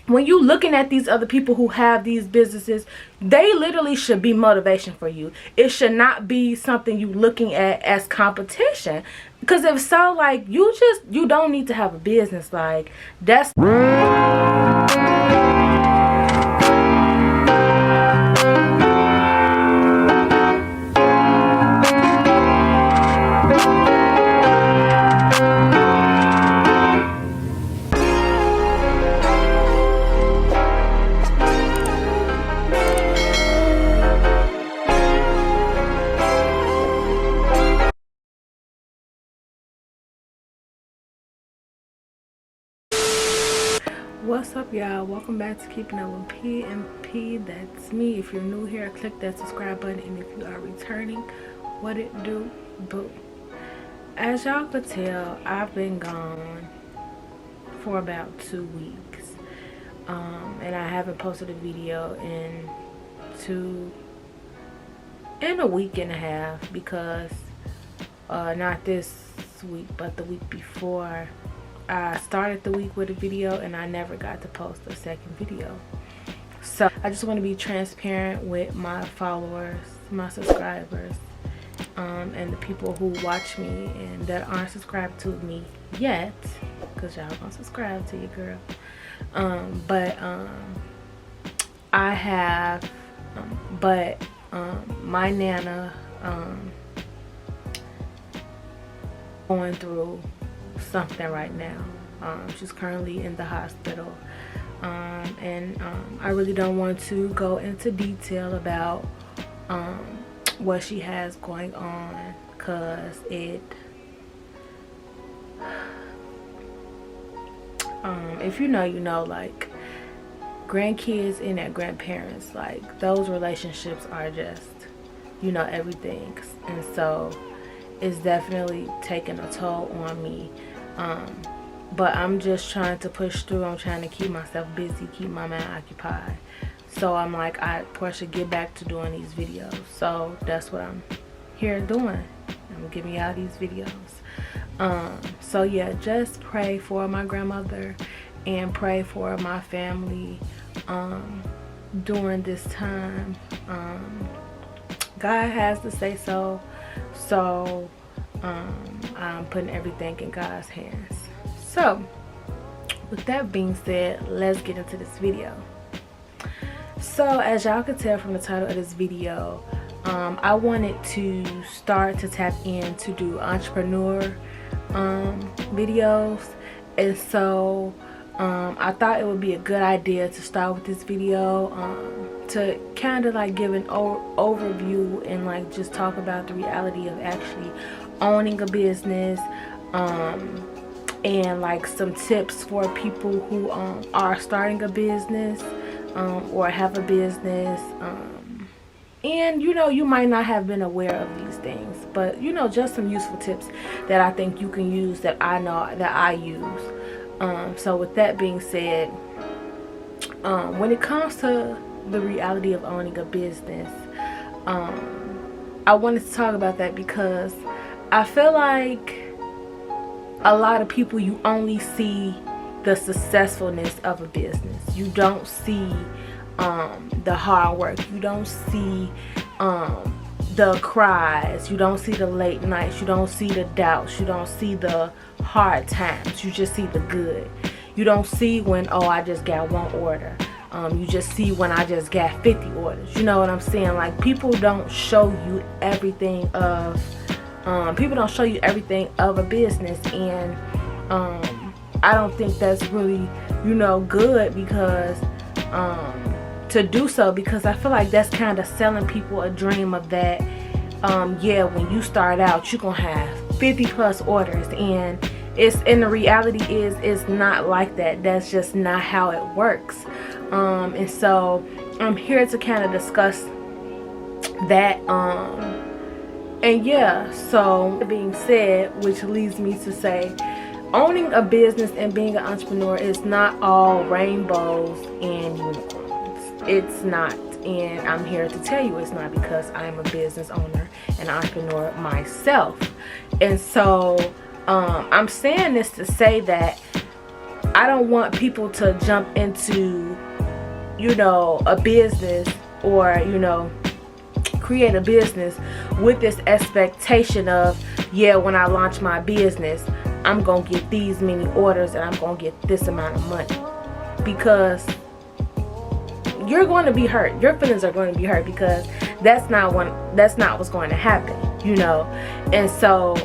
when you looking at these other people who have these businesses, they literally should be motivation for you. It should not be something you looking at as competition. Because if so, like, you don't need to have a business. Like, that's what's up, y'all. Welcome back to Keeping Up with PMP. That's me. If you're new here, click that subscribe button, and if you are returning, what it do, boo. As y'all could tell, I've been gone for about 2 weeks, and I haven't posted a video in a week and a half, because not this week but the week before, I started the week with a video and I never got to post a second video. So I just want to be transparent with my followers, my subscribers, and the people who watch me and that aren't subscribed to me yet, because y'all gonna subscribe to your girl. I have my nana going through something right now. She's currently in the hospital, and I really don't want to go into detail about what she has going on, because if you know, you know, like, grandkids and their grandparents, like, those relationships are just, you know, everything. And so it's definitely taking a toll on me, but I'm just trying to push through. I'm trying to keep myself busy, keep my mind occupied. So I'm like, I should get back to doing these videos. So that's what I'm here doing. I'm giving y'all these videos. So yeah, just pray for my grandmother and pray for my family during this time. God has to say so. So I'm putting everything in God's hands. So with that being said, let's get into this video. So as y'all can tell from the title of this video, I wanted to start to tap in to do entrepreneur videos, and so I thought it would be a good idea to start with this video, to kind of like give an overview and like just talk about the reality of actually owning a business, and like some tips for people who are starting a business or have a business, and you know, you might not have been aware of these things, but you know, just some useful tips that I think you can use, that I know that I use. So with that being said, when it comes to the reality of owning a business, I wanted to talk about that because I feel like a lot of people, you only see the successfulness of a business. You don't see the hard work. You don't see the cries. You don't see the late nights. You don't see the doubts. You don't see the hard times. You just see the good. You don't see when, oh, I just got 1 order. You just see when I just got 50 orders. You know what I'm saying? Like, people don't show you everything of a business, and I don't think that's really, you know, good, because to do so, because I feel like that's kind of selling people a dream of that, yeah, when you start out you're gonna have 50 plus orders, and the reality is it's not like that. That's just not how it works. And so I'm here to kind of discuss that, and yeah, so that being said, which leads me to say, owning a business and being an entrepreneur is not all rainbows and unicorns. It's not, and I'm here to tell you it's not, because I'm a business owner and entrepreneur myself. And so I'm saying this to say that I don't want people to jump into, you know, a business, or, you know, create a business with this expectation of, yeah, when I launch my business, I'm gonna get these many orders and I'm gonna get this amount of money. Because you're going to be hurt. Your feelings are going to be hurt, because that's not what's going to happen, you know. And so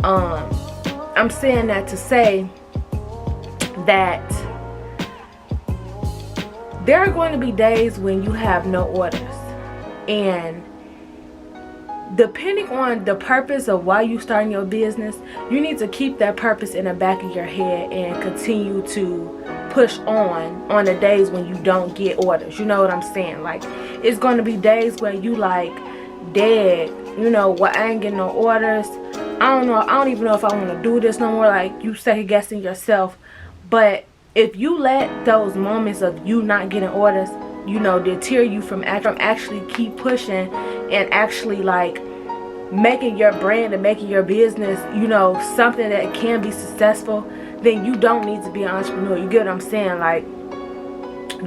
I'm saying that to say that there are going to be days when you have no orders, and depending on the purpose of why you starting your business, you need to keep that purpose in the back of your head and continue to push on the days when you don't get orders. You know what I'm saying? Like, it's going to be days where you like, dead, you know, well, I ain't getting no orders. I don't even know if I want to do this no more. Like, you second guessing yourself. But if you let those moments of you not getting orders, you know, deter you from actually keep pushing and actually like making your brand and making your business, you know, something that can be successful, then you don't need to be an entrepreneur. You get what I'm saying? Like,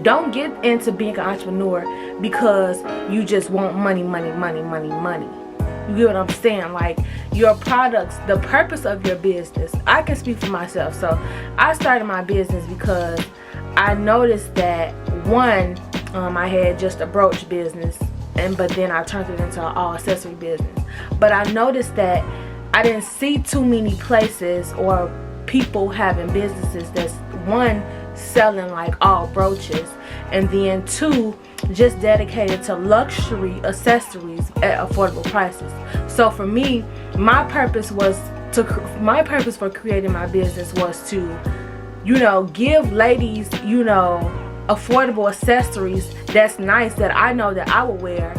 don't get into being an entrepreneur because you just want money. You get what I'm saying? Like, your products, the purpose of your business. I can speak for myself. So I started my business because I noticed that, one, I had just a brooch business, but then I turned it into an all accessory business. But I noticed that I didn't see too many places or people having businesses that's, one, selling like all brooches, and then two, just dedicated to luxury accessories at affordable prices. So for me, my purpose for creating my business was to, you know, give ladies, you know, affordable accessories that's nice, that I know that I will wear,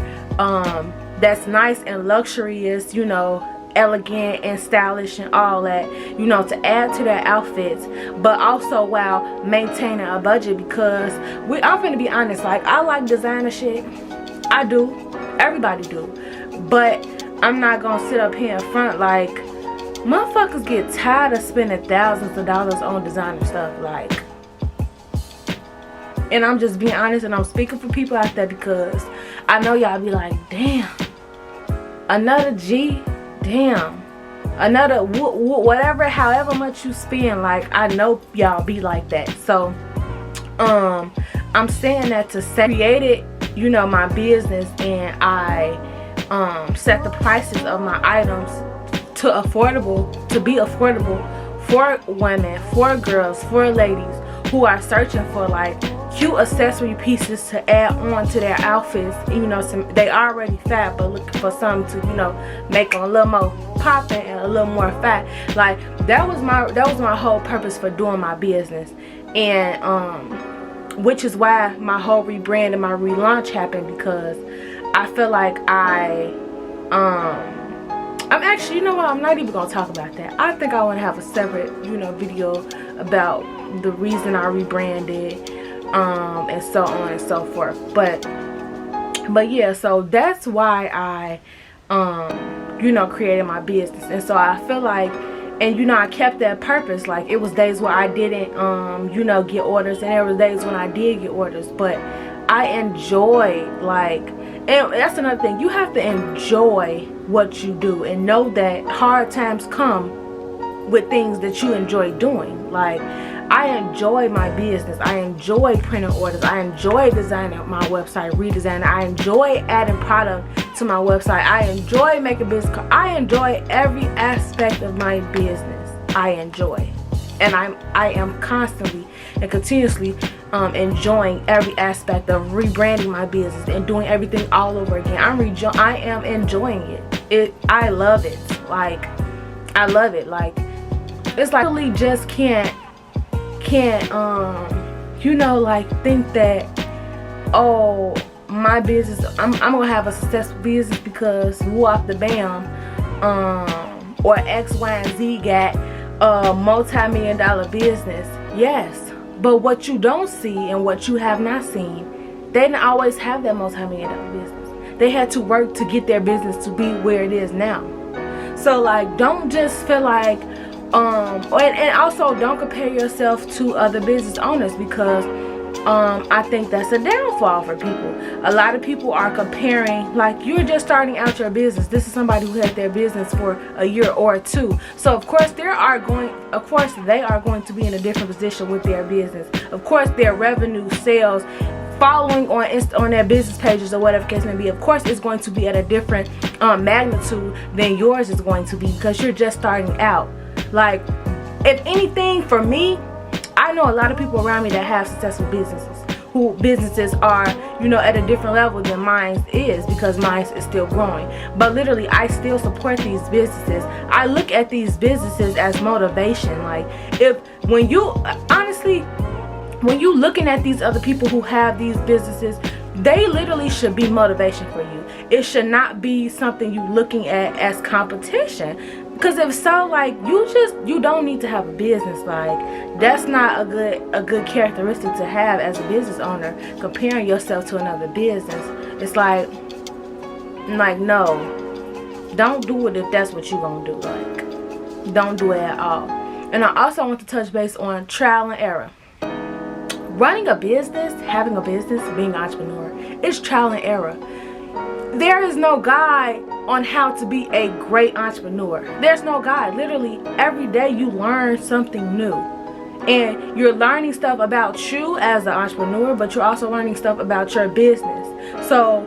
that's nice and luxurious, you know, elegant and stylish and all that, you know, to add to their outfits, but also while maintaining a budget. Because I'm gonna be honest, like, I like designer shit. I do. Everybody do. But I'm not gonna sit up here in front like, motherfuckers get tired of spending thousands of dollars on designer stuff, like. And I'm just being honest, and I'm speaking for people out there, because I know y'all be like, damn, another G, damn, another whatever, however much you spend. Like, I know y'all be like that. So I'm saying that to say, created, you know, my business, and I set the prices of my items to be affordable for women, for girls, for ladies who are searching for like cute accessory pieces to add on to their outfits. You know, they already fat, but looking for something to, you know, make them a little more popping and a little more fat. Like, that was my whole purpose for doing my business. And which is why my whole rebrand and my relaunch happened, because I feel like I'm actually, you know what, I'm not even gonna talk about that. I think I want to have a separate, you know, video about the reason I rebranded, and so on and so forth. But yeah, so that's why I you know, created my business. And so I feel like, and you know, I kept that purpose. Like, it was days where I didn't you know, get orders, and there were days when I did get orders, but I enjoy, like, and that's another thing, you have to enjoy what you do and know that hard times come with things that you enjoy doing. Like, I enjoy my business. I enjoy printing orders. I enjoy designing my website, redesigning. I enjoy adding product to my website. I enjoy making business cards. I enjoy every aspect of my business. I enjoy, and I am constantly and continuously enjoying every aspect of rebranding my business and doing everything all over again. I am enjoying it. I love it. Like, I love it. Like, it's like, I really just can't you know, like, think that, oh, my business, I'm gonna have a successful business because woo off the bam, or X, Y, and Z got a multi-million-dollar business. Yes, but what you don't see and what you have not seen, they didn't always have that multi-million-dollar business. They had to work to get their business to be where it is now. So, like, don't just feel like, And also don't compare yourself to other business owners, because I think that's a downfall for people. A lot of people are comparing, like, you're just starting out your business. This is somebody who had their business for a year or two. So of course they are going to be in a different position with their business. Of course their revenue, sales, following on their business pages or whatever case may be, of course it's going to be at a different magnitude than yours is going to be, because you're just starting out. Like, if anything, for me, I know a lot of people around me that have successful businesses, who businesses are, you know, at a different level than mine is, because mine is still growing. But literally, I still support these businesses. I look at these businesses as motivation. Like, when you looking at these other people who have these businesses, they literally should be motivation for you. It should not be something you looking at as competition. Because if so, like, you don't need to have a business. Like, that's not a good characteristic to have as a business owner, comparing yourself to another business. It's like no, don't do it if that's what you're gonna do. Like, don't do it at all. And I also want to touch base on trial and error. Running a business, having a business, being an entrepreneur, is trial and error. There is no guide on how to be a great entrepreneur. There's no guide. Literally every day you learn something new, and you're learning stuff about you as an entrepreneur, but you're also learning stuff about your business. So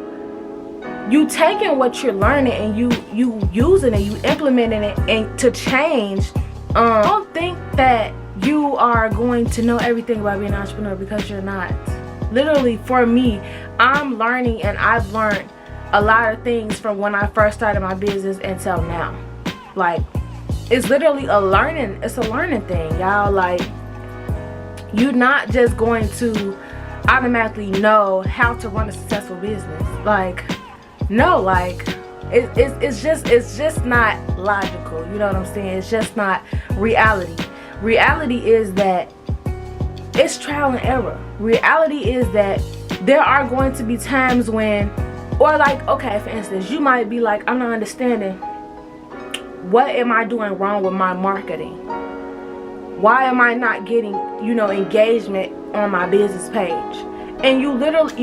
you taking what you're learning and you using it, you implementing it, and to change. Don't think that you are going to know everything about being an entrepreneur, because you're not. Literally, for me, I'm learning, and I've learned a lot of things from when I first started my business until now. Like, it's literally a learning thing, y'all. Like, you're not just going to automatically know how to run a successful business. Like, no, like, it's just not logical. You know what I'm saying? It's just not reality. Reality is that it's trial and error. Reality is that there are going to be times when, or like, okay, for instance, you might be like, I'm not understanding, what am I doing wrong with my marketing? Why am I not getting, you know, engagement on my business page? And that's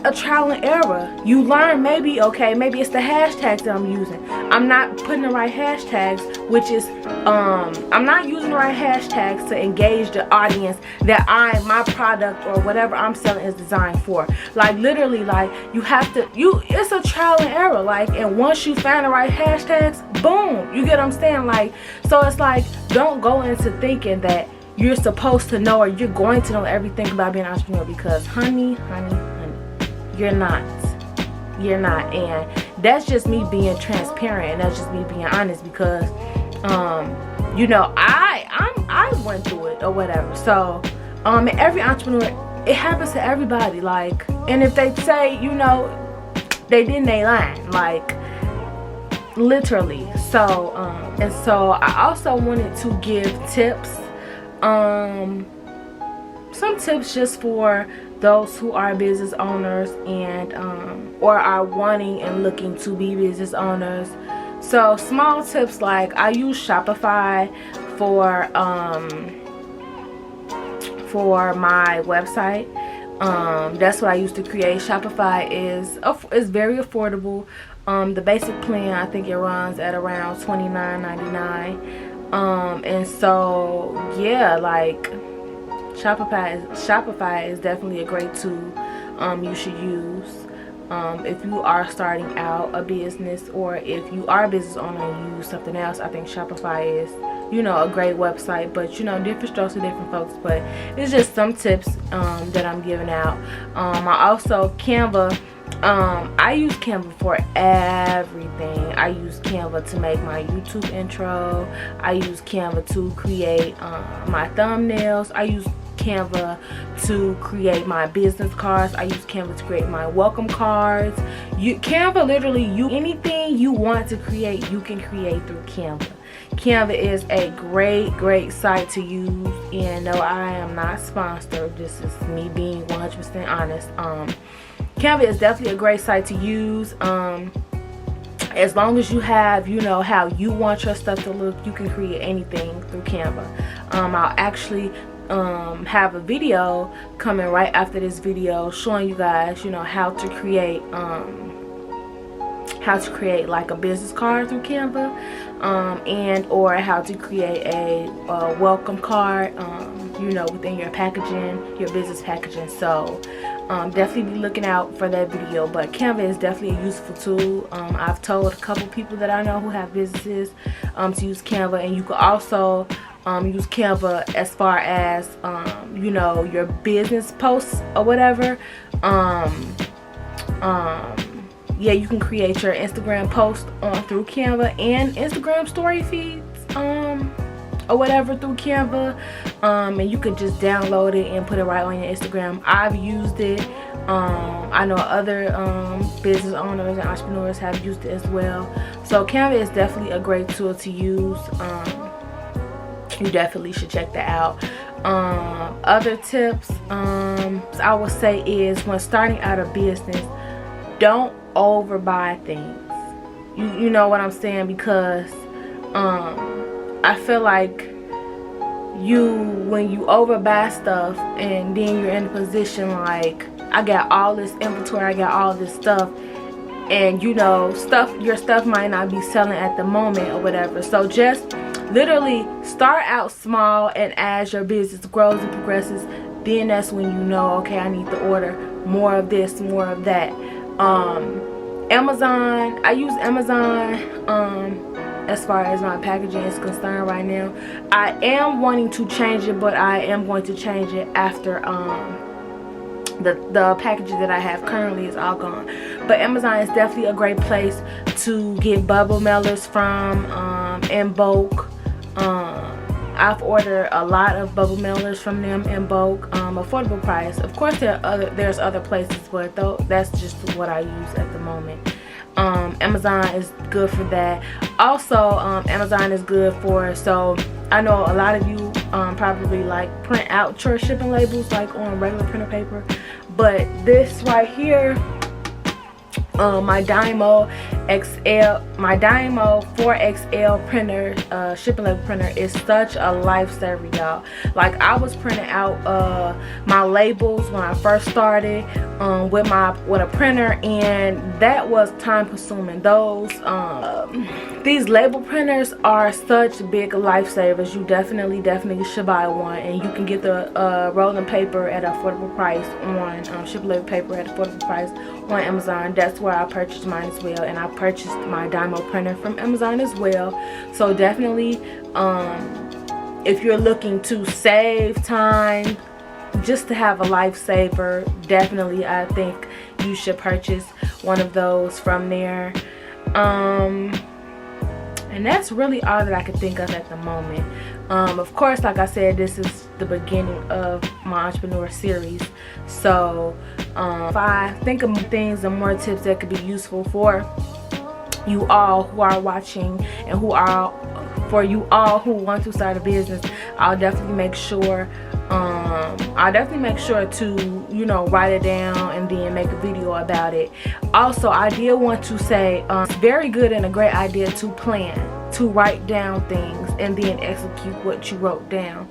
a trial and error. You learn, maybe, okay, maybe it's the hashtags that I'm using. I'm not putting the right hashtags, which is, I'm not using the right hashtags to engage the audience that my product or whatever I'm selling is designed for. Like, literally, like, it's a trial and error. Like, and once you find the right hashtags, boom, you get what I'm saying? Like, so it's like, don't go into thinking that you're supposed to know, or you're going to know everything about being an entrepreneur, because honey, you're not. And that's just me being transparent, and that's just me being honest, because you know, I went through it or whatever. So every entrepreneur, it happens to everybody. Like, and if they say, you know, they lying, like, literally. So and so I also wanted to give tips, some tips just for those who are business owners and or are wanting and looking to be business owners. So small tips, like, I use Shopify for my website. That's what I used to create. Shopify is very affordable. The basic plan, I think it runs at around $29.99. And so yeah, like, Shopify is definitely a great tool you should use if you are starting out a business, or if you are a business owner and you use something else. I think Shopify is, you know, a great website. But, you know, different strokes for different folks. But it's just some tips that I'm giving out. I also, Canva, I use Canva for everything. I use Canva to make my YouTube intro. I use Canva to create my thumbnails. I use Canva to create my business cards. I use Canva to create my welcome cards. Canva, literally, anything you want to create, you can create through Canva. Canva is a great site to use. And no, I am not sponsored. This is me being 100% honest. Canva is definitely a great site to use. as long as you have, you know, how you want your stuff to look, you can create anything through Canva. I'll actually have a video coming right after this video showing you guys, you know, how to create like a business card through Canva, and or how to create a welcome card, you know, within your packaging, your business packaging. So definitely be looking out for that video. But Canva is definitely a useful tool. I've told a couple people that I know who have businesses to use Canva, and you can also use Canva as far as you know, your business posts or whatever. Yeah, you can create your Instagram post through Canva, and Instagram story feeds or whatever through Canva, and you can just download it and put it right on your Instagram. I've used it. I know other business owners and entrepreneurs have used it as well. So Canva is definitely a great tool to use. You definitely should check that out. Other tips I would say is, when starting out a business, don't overbuy things. You know what I'm saying? Because I feel like when you overbuy stuff and then you're in a position like, I got all this inventory, I got all this stuff, and you know, your stuff might not be selling at the moment or whatever. So just literally start out small, and as your business grows and progresses, then that's when you know, okay, I need to order more of this, more of that. Amazon, I use Amazon as far as my packaging is concerned right now. I am wanting to change it, but I am going to change it after the packaging that I have currently is all gone. But Amazon is definitely a great place to get bubble mailers from, in bulk. I've ordered a lot of bubble mailers from them in bulk, affordable price. Of course, there's other places, but that's just what I use at the moment. Amazon is good for that. Also, Amazon is good for, so I know a lot of you probably like print out your shipping labels like on regular printer paper, but this right here, my Dymo 4XL printer, shipping label printer, is such a lifesaver, y'all. Like, I was printing out my labels when I first started with a printer, and that was time consuming. These label printers are such big lifesavers. You definitely should buy one, and you can get the rolling paper at an affordable price on shipping label paper at affordable price on Amazon. That's where I purchased mine as well, and I purchased my Dymo printer from Amazon as well. So definitely, if you're looking to save time, just to have a lifesaver, definitely I think you should purchase one of those from there. And that's really all that I could think of at the moment. Of course, like I said, this is the beginning of my entrepreneur series. So if I think of things and more tips that could be useful for you all who are watching, and for you all who want to start a business, I'll definitely make sure to, you know, write it down and then make a video about it. Also, I did want to say, it's very good and a great idea to plan, to write down things and then execute what you wrote down.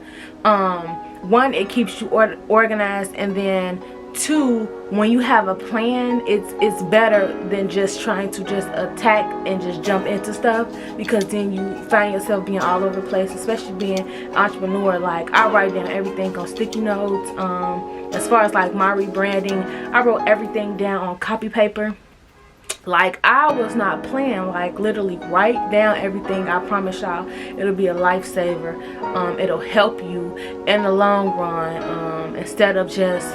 One, it keeps you organized, and then two, when you have a plan, it's better than just trying to just attack and just jump into stuff, because then you find yourself being all over the place, especially being an entrepreneur. Like, I write down everything on sticky notes. As far as like my rebranding, I wrote everything down on copy paper. Like, I was not playing. Like, literally write down everything. I promise y'all, it'll be a lifesaver. It'll help you in the long run, instead of just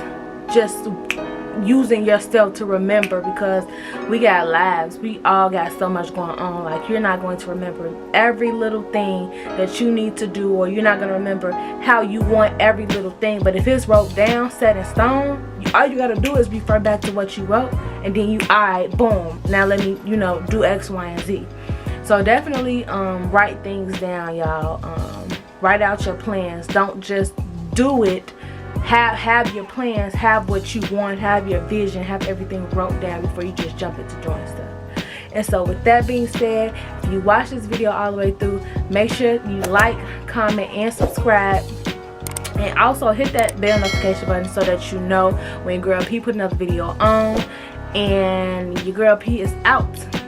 using yourself to remember, because we got lives, we all got so much going on. Like, you're not going to remember every little thing that you need to do, or you're not going to remember how you want every little thing. But if it's wrote down, set in stone, all you got to do is refer back to what you wrote, and then alright, boom, now let me, you know, do X, Y, and Z. So definitely write things down, y'all. Write out your plans. Don't just do it. Have your plans, have what you want, have your vision, have everything wrote down before you just jump into doing stuff. And so with that being said, if you watch this video all the way through, make sure you like, comment, and subscribe. And also hit that bell notification button so that you know when Girl P put another video on. And your Girl P is out.